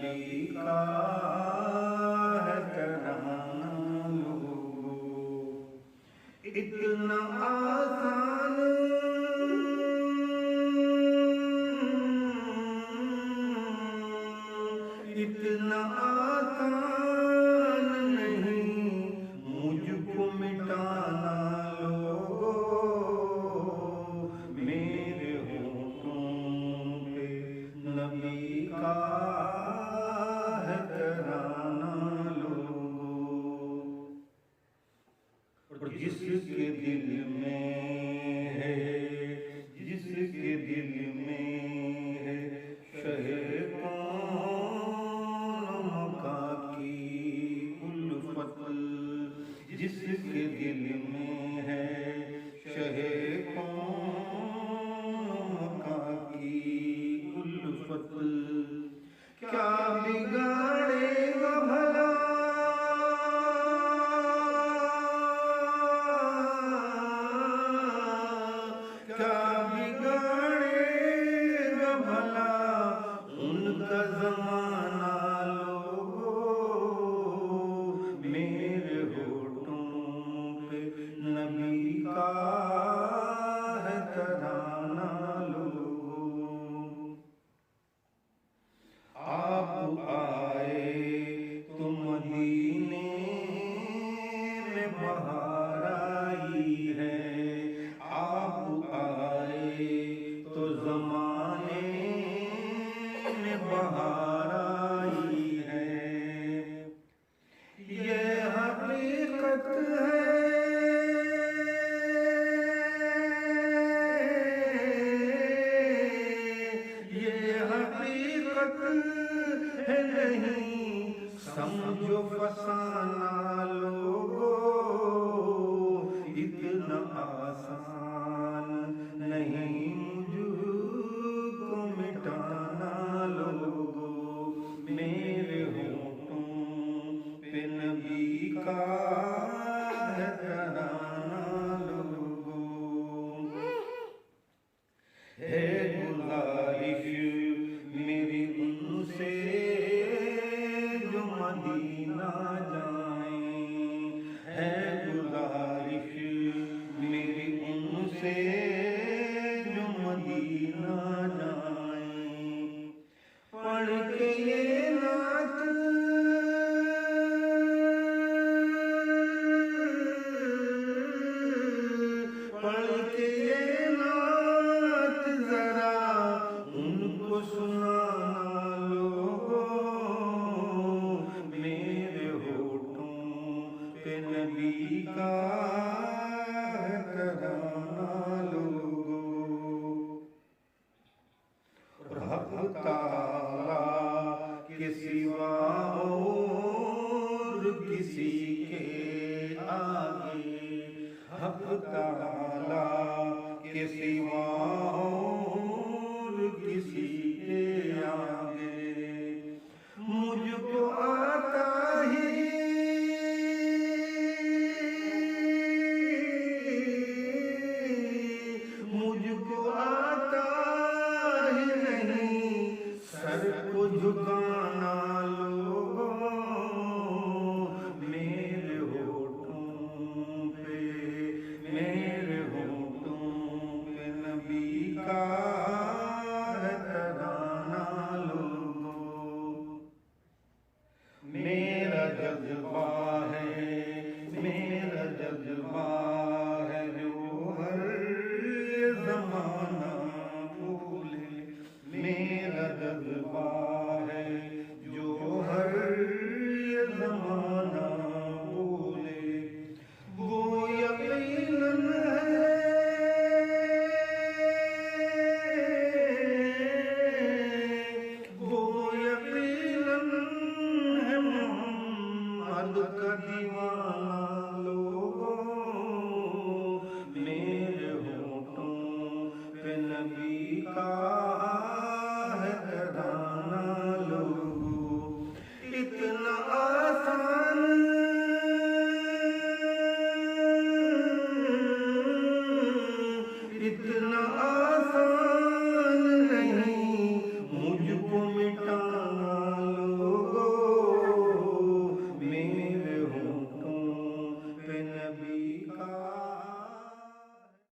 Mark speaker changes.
Speaker 1: नबी का है तराना लोगों। इतना आसान इतना आसान नहीं मुझको मिटाना लोगों। मेरे होठों पे नबी का है तराना लोगों। और जिसके दिल में है, जिसके दिल में है शैतान मक्का की उल्फत, जिसके दिल में है शैतान मक्का की उल्फत, क्या बिगाड़ेगा भला क्या बिगाड़ेगा भला उनका ज़माना लोगों। मेरे होठों पे नबी का है तराना लोगों। आप आए तो मदीने में बहार आई है, आप आए तो ज़माने में बहार आई है। ये हकीकत है, ये हकीकत है नहीं समझो फसाना लोगों। इतना आसान नहीं मुझको मिटाना लोगों। मेरे होठों पे नबी का है तराना लोगों। है गुजारिश मेरी उनसे जो मदीना जाएं, है गुजारिश मेरी उनसे जो मदीना जाएं। पढ़ के ये नात पढ़ के ये नात जरा उनको सुनाना लोगों। मेरे होठों पे नबी का है तराना लोगों। हक़ ताला के सिवा और किसी के आगे, हक़ ताला के सिवा